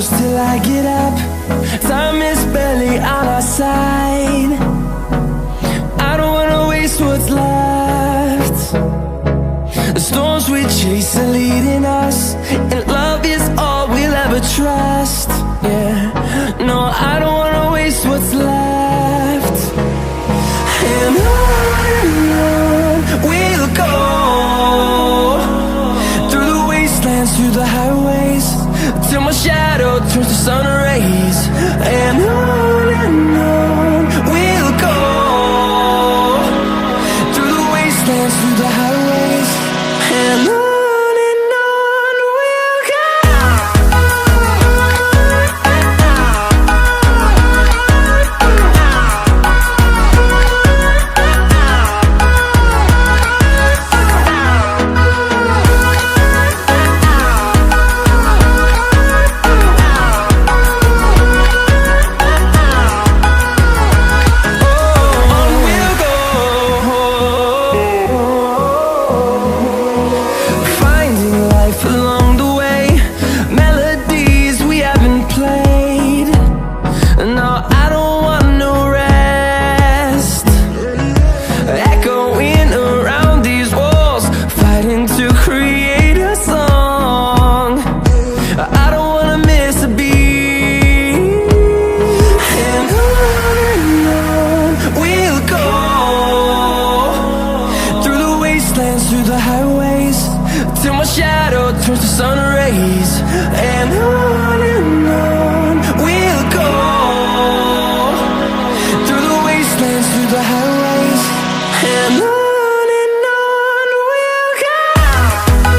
push till I get up. Time is barely on our side. I don't wanna waste what's left. The storms we chase are leading us, and love is all we'll ever trust. Yeah, no, I don't wanna waste what's left. And on we'll go, through the wastelands, through the highways, till my shadow turns to sun rays. And on we'll go, through the wastelands, through the highways, and on we'll go. Through the highways, till my shadow turns to sun rays. And on we'll go, through the wastelands, through the highways.